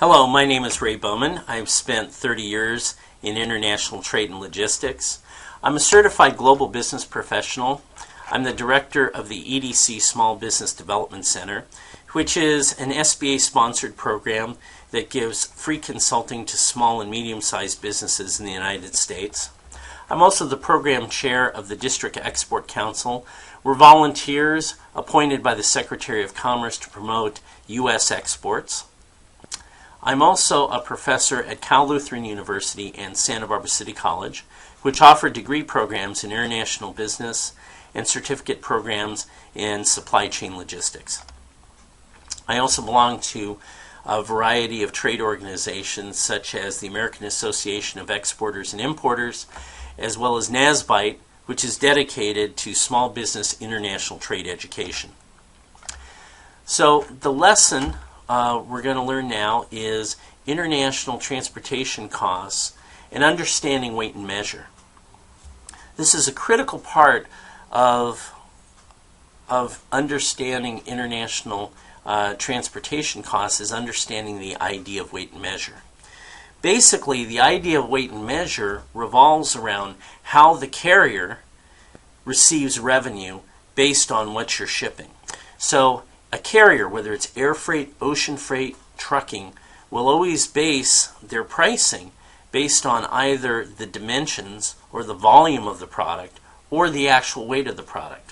Hello, my name is Ray Bowman. I've spent 30 years in international trade and logistics. I'm a certified global business professional. I'm the director of the EDC Small Business Development Center, which is an SBA-sponsored program that gives free consulting to small and medium-sized businesses in the United States. I'm also the program chair of the District Export Council. We're volunteers appointed by the Secretary of Commerce to promote U.S. exports. I'm also a professor at Cal Lutheran University and Santa Barbara City College, which offer degree programs in international business and certificate programs in supply chain logistics. I also belong to a variety of trade organizations such as the American Association of Exporters and Importers, as well as NASBITE, which is dedicated to small business international trade education. So the lesson we're going to learn now is international transportation costs and understanding weight and measure. This is a critical part of understanding international transportation costs, is understanding the idea of weight and measure. Basically, the idea of weight and measure revolves around how the carrier receives revenue based on what you're shipping. So a carrier, whether it's air freight, ocean freight, trucking, will always base their pricing based on either the dimensions or the volume of the product or the actual weight of the product,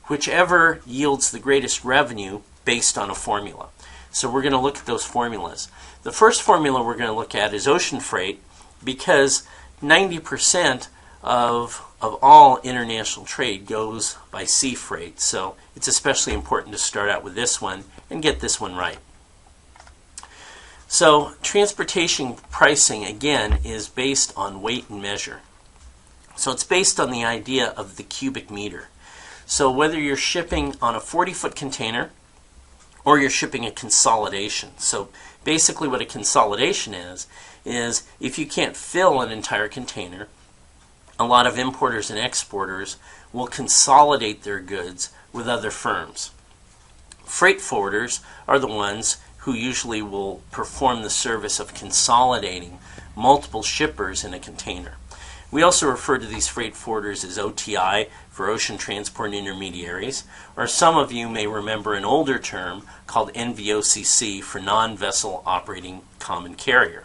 whichever yields the greatest revenue based on a formula. So we're going to look at those formulas. The first formula we're going to look at is ocean freight, because 90% of all international trade goes by sea freight. So it's especially important to start out with this one and get this one right. So transportation pricing, again, is based on weight and measure. So it's based on the idea of the cubic meter. So whether you're shipping on a 40-foot container or you're shipping a consolidation. So basically what a consolidation is if you can't fill an entire container, a lot of importers and exporters will consolidate their goods with other firms. Freight forwarders are the ones who usually will perform the service of consolidating multiple shippers in a container. We also refer to these freight forwarders as OTI, for ocean transport intermediaries, or some of you may remember an older term called NVOCC, for non-vessel operating common carrier.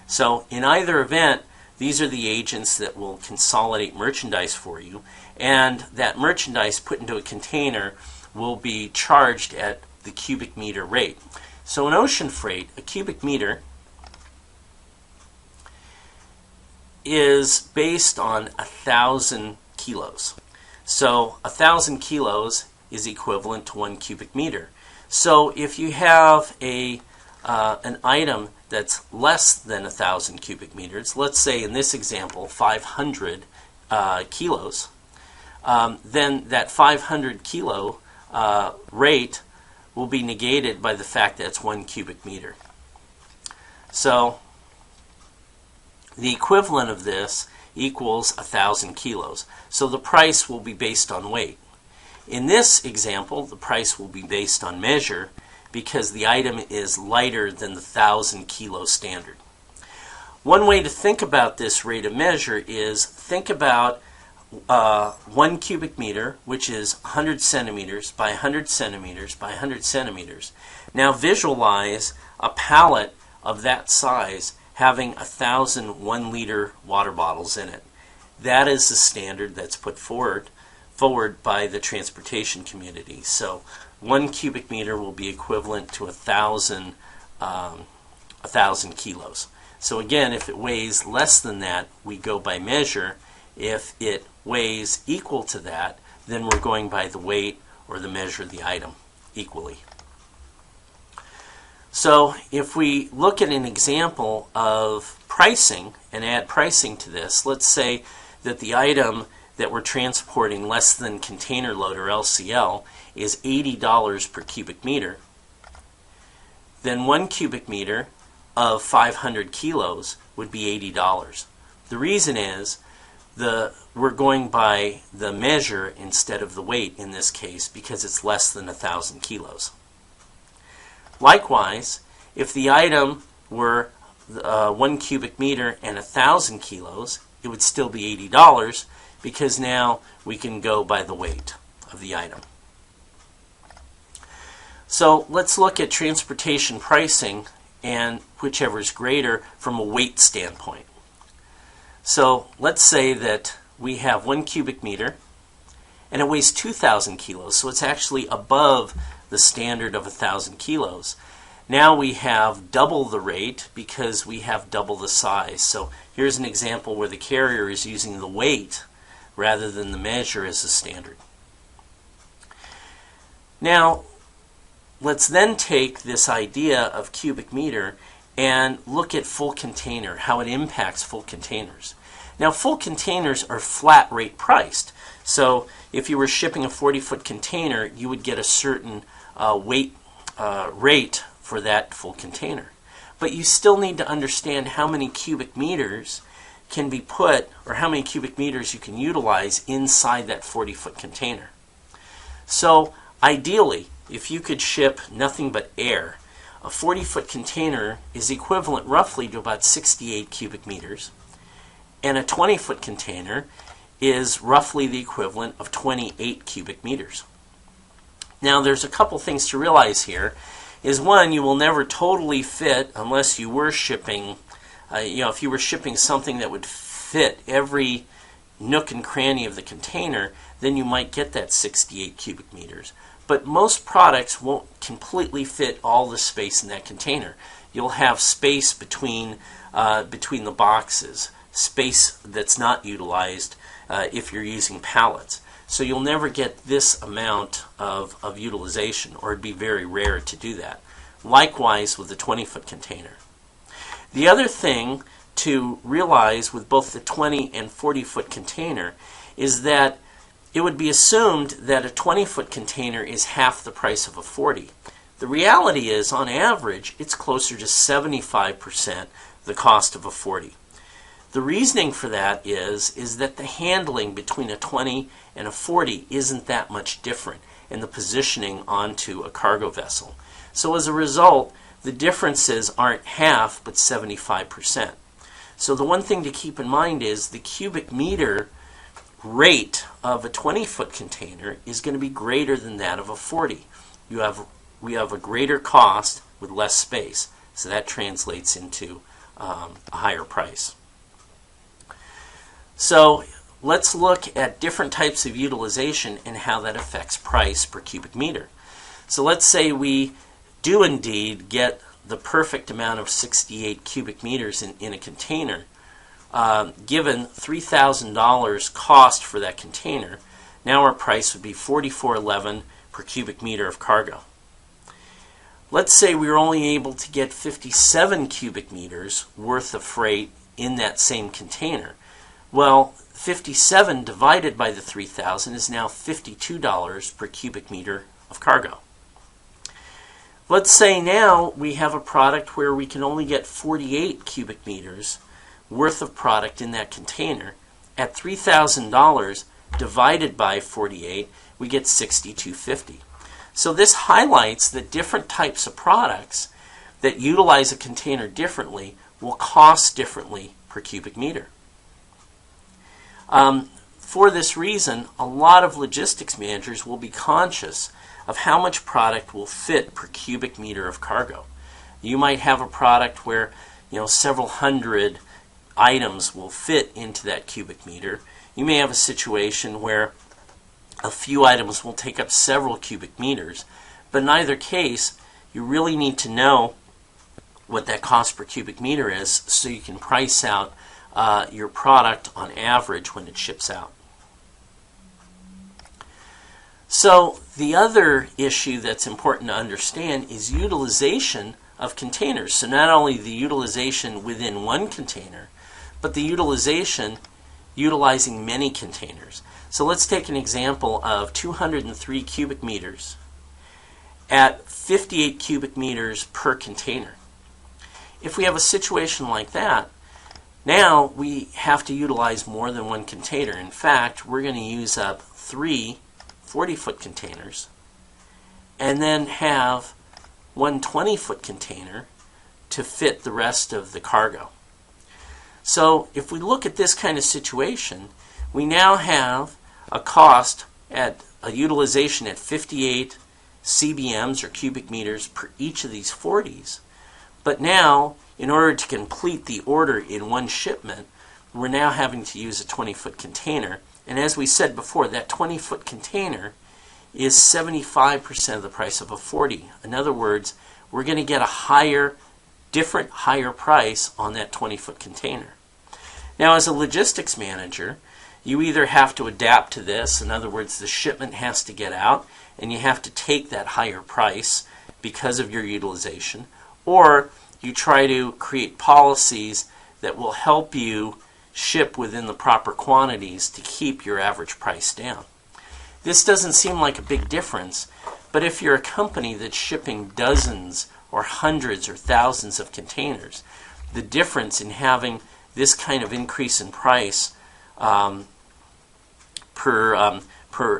So in either event, these are the agents that will consolidate merchandise for you, and that merchandise put into a container will be charged at the cubic meter rate. So in ocean freight, a cubic meter is based on 1,000 kilos. So 1,000 kilos is equivalent to 1 cubic meter. So if you have an item that's less than 1,000 cubic meters, let's say in this example 500 kilos, then that 500 kilo rate will be negated by the fact that it's 1 cubic meter. So the equivalent of this equals 1,000 kilos. So the price will be based on weight. In this example, the price will be based on measure, because the item is lighter than the 1,000 kilo standard. One way to think about this rate of measure is think about 1 cubic meter, which is 100 centimeters by 100 centimeters by 100 centimeters. Now visualize a pallet of that size having 1,000 1-liter water bottles in it. That is the standard that's put forward by the transportation community. So 1 cubic meter will be equivalent to 1,000 kilos. So again, if it weighs less than that, we go by measure. If it weighs equal to that, then we're going by the weight or the measure of the item equally. So if we look at an example of pricing and add pricing to this, let's say that the item that we're transporting less than container load, or LCL, is $80 per cubic meter, then 1 cubic meter of 500 kilos would be $80. The reason is we're going by the measure instead of the weight in this case, because it's less than 1,000 kilos. Likewise, if the item were 1 cubic meter and 1,000 kilos, it would still be $80 because now we can go by the weight of the item. So let's look at transportation pricing and whichever is greater from a weight standpoint. So let's say that we have 1 cubic meter and it weighs 2,000 kilos, so it's actually above the standard of 1,000 kilos. Now we have double the rate because we have double the size. So here's an example where the carrier is using the weight rather than the measure as a standard. Now, let's then take this idea of cubic meter and look at full container, how it impacts full containers. Now, full containers are flat rate priced. So if you were shipping a 40-foot container, you would get a certain weight rate for that full container. But you still need to understand how many cubic meters can be put, or how many cubic meters you can utilize inside that 40-foot container. So ideally, if you could ship nothing but air, a 40-foot container is equivalent roughly to about 68 cubic meters, and a 20-foot container is roughly the equivalent of 28 cubic meters. Now, there's a couple things to realize here. Is one, you will never totally fit unless you were shipping, if you were shipping something that would fit every nook and cranny of the container, then you might get that 68 cubic meters. But most products won't completely fit all the space in that container. You'll have space between the boxes, space that's not utilized if you're using pallets. So you'll never get this amount of utilization, or it'd be very rare to do that. Likewise with the 20-foot container. The other thing to realize with both the 20 and 40-foot container is that it would be assumed that a 20-foot container is half the price of a 40. The reality is, on average, it's closer to 75% the cost of a 40. The reasoning for that is that the handling between a 20 and a 40 isn't that much different in the positioning onto a cargo vessel. So as a result, the differences aren't half but 75%. So the one thing to keep in mind is the cubic meter rate of a 20-foot container is going to be greater than that of a 40. We have a greater cost with less space, so that translates into a higher price. So let's look at different types of utilization and how that affects price per cubic meter. So let's say we do indeed get the perfect amount of 68 cubic meters in a container, given $3,000 cost for that container. Now our price would be $44.11 per cubic meter of cargo. Let's say we were only able to get 57 cubic meters worth of freight in that same container. Well, 57 divided by the 3,000 is now $52 per cubic meter of cargo. Let's say now we have a product where we can only get 48 cubic meters worth of product in that container. At $3,000 divided by 48, we get $62.50. So this highlights that different types of products that utilize a container differently will cost differently per cubic meter. For this reason, a lot of logistics managers will be conscious of how much product will fit per cubic meter of cargo. You might have a product where several hundred items will fit into that cubic meter. You may have a situation where a few items will take up several cubic meters, but in either case, you really need to know what that cost per cubic meter is so you can price out your product on average when it ships out. So the other issue that's important to understand is utilization of containers. So not only the utilization within one container, but the utilization utilizing many containers. So let's take an example of 203 cubic meters at 58 cubic meters per container. If we have a situation like that, now we have to utilize more than one container. In fact, we're going to use up 3 40-foot containers and then have one 20-foot container to fit the rest of the cargo. So if we look at this kind of situation, we now have a cost at a utilization at 58 CBMs or cubic meters per each of these 40s. But now, in order to complete the order in one shipment, we're now having to use a 20-foot container. And as we said before, that 20-foot container is 75% of the price of a 40. In other words, we're going to get a different higher price on that 20-foot container. Now, as a logistics manager, you either have to adapt to this, in other words, the shipment has to get out, and you have to take that higher price because of your utilization, or you try to create policies that will help you ship within the proper quantities to keep your average price down. This doesn't seem like a big difference, but if you're a company that's shipping dozens or hundreds or thousands of containers, the difference in having this kind of increase in price per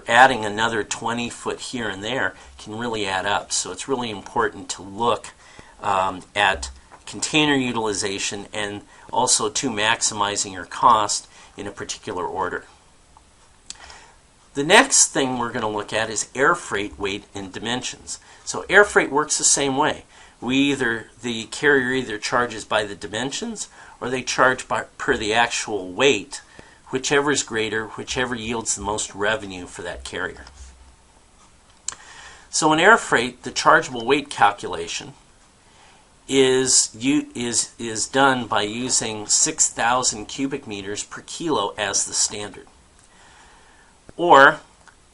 adding another 20-foot here and there can really add up. So it's really important to look at container utilization and also to maximizing your cost in a particular order. The next thing we're going to look at is air freight weight and dimensions. So air freight works the same way. The carrier either charges by the dimensions or they charge per the actual weight, whichever is greater, whichever yields the most revenue for that carrier. So in air freight, the chargeable weight calculation is done by using 6,000 cubic meters per kilo as the standard, or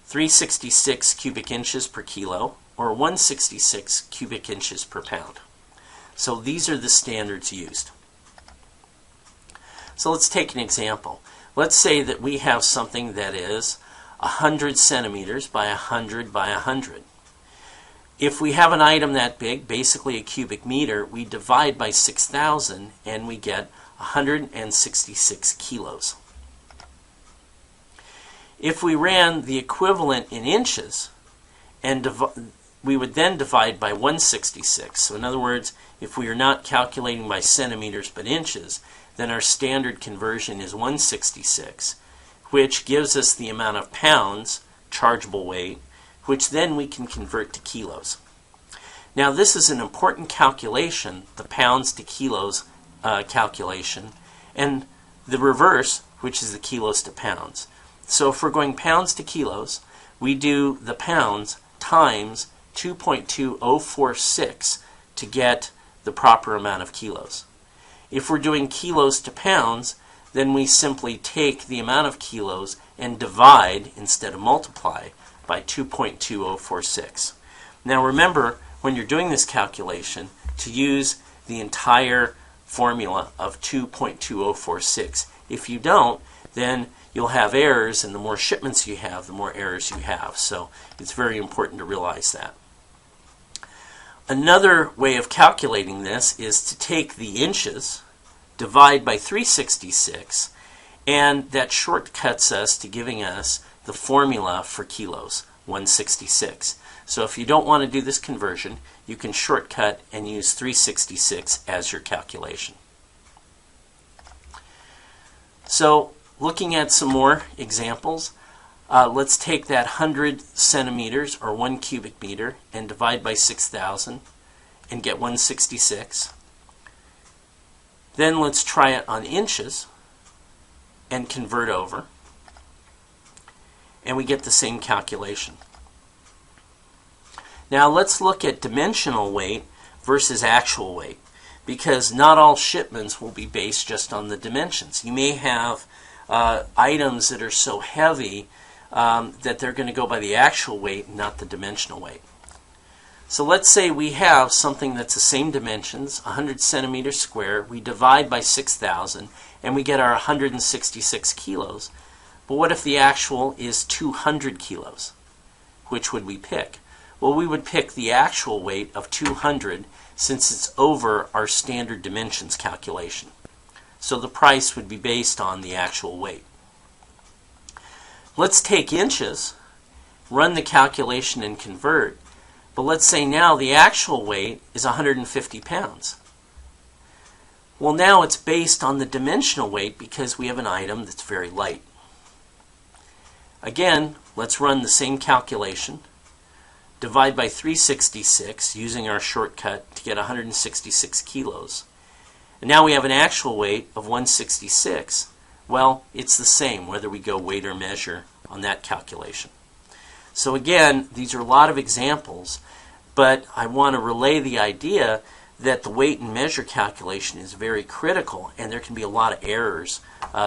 366 cubic inches per kilo, or 166 cubic inches per pound. So these are the standards used. So let's take an example. Let's say that we have something that is 100 centimeters by 100 by 100. If we have an item that big, basically a cubic meter, we divide by 6,000 and we get 166 kilos. If we ran the equivalent in inches, and we would then divide by 166. So in other words, if we are not calculating by centimeters but inches, then our standard conversion is 166, which gives us the amount of pounds, chargeable weight, which then we can convert to kilos. Now this is an important calculation, the pounds to kilos calculation, and the reverse, which is the kilos to pounds. So if we're going pounds to kilos, we do the pounds times 2.2046 to get the proper amount of kilos. If we're doing kilos to pounds, then we simply take the amount of kilos and divide instead of multiply by 2.2046. Now remember, when you're doing this calculation, to use the entire formula of 2.2046. If you don't, then you'll have errors, and the more shipments you have, the more errors you have. So it's very important to realize that. Another way of calculating this is to take the inches, divide by 366, and that shortcuts us to giving us the formula for kilos, 166. So if you don't want to do this conversion, you can shortcut and use 366 as your calculation. So looking at some more examples, let's take that 100 centimeters or 1 cubic meter and divide by 6,000 and get 166. Then let's try it on inches and convert over, and we get the same calculation. Now let's look at dimensional weight versus actual weight, because not all shipments will be based just on the dimensions. You may have items that are so heavy that they're going to go by the actual weight, not the dimensional weight. So let's say we have something that's the same dimensions, 100 centimeters square. We divide by 6,000 and we get our 166 kilos. But what if the actual is 200 kilos? Which would we pick? Well, we would pick the actual weight of 200 since it's over our standard dimensions calculation. So the price would be based on the actual weight. Let's take inches, run the calculation and convert. But let's say now the actual weight is 150 pounds. Well, now it's based on the dimensional weight because we have an item that's very light. Again, let's run the same calculation. Divide by 366 using our shortcut to get 166 kilos. And now we have an actual weight of 166. Well, it's the same whether we go weight or measure on that calculation. So again, these are a lot of examples, but I want to relay the idea that the weight and measure calculation is very critical, and there can be a lot of errors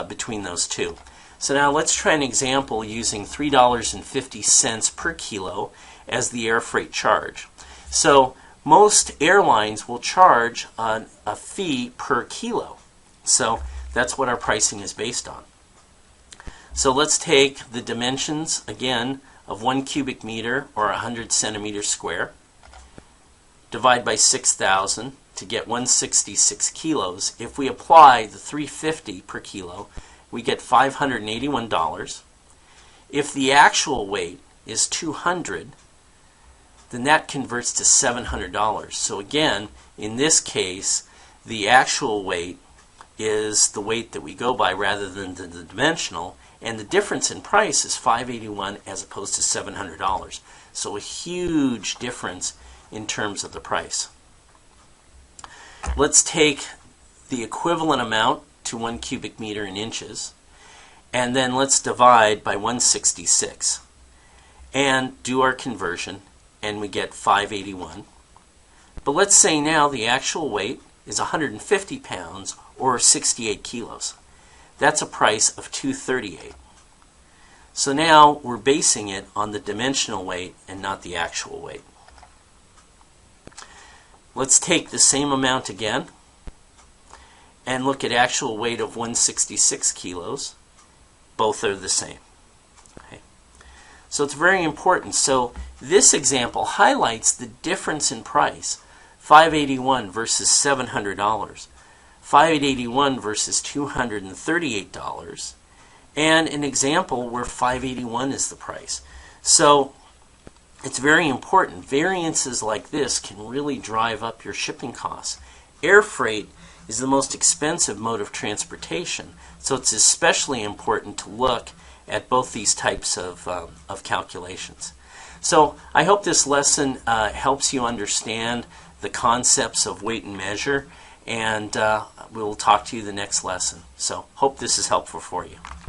between those two. So now let's try an example using $3.50 per kilo as the air freight charge. So most airlines will charge a fee per kilo. So that's what our pricing is based on. So let's take the dimensions again of 1 cubic meter or 100 centimeters square. Divide by 6,000 to get 166 kilos. If we apply the $3.50 per kilo, we get $581. If the actual weight is 200, then that converts to $700. So again, in this case, the actual weight is the weight that we go by rather than the dimensional, and the difference in price is $581 as opposed to $700. So a huge difference in terms of the price. Let's take the equivalent amount to 1 cubic meter in inches, and then let's divide by 166 and do our conversion, and we get 581. But let's say now the actual weight is 150 pounds or 68 kilos. That's a price of $238. So now we're basing it on the dimensional weight and not the actual weight. Let's take the same amount again and look at actual weight of 166 kilos. Both are the same. Okay. So it's very important. So this example highlights the difference in price. $581 versus $700. $581 versus $238. And an example where $581 is the price. So it's very important. Variances like this can really drive up your shipping costs. Air freight is the most expensive mode of transportation, so it's especially important to look at both these types of calculations. So I hope this lesson helps you understand the concepts of weight and measure, and we'll talk to you the next lesson. So hope this is helpful for you.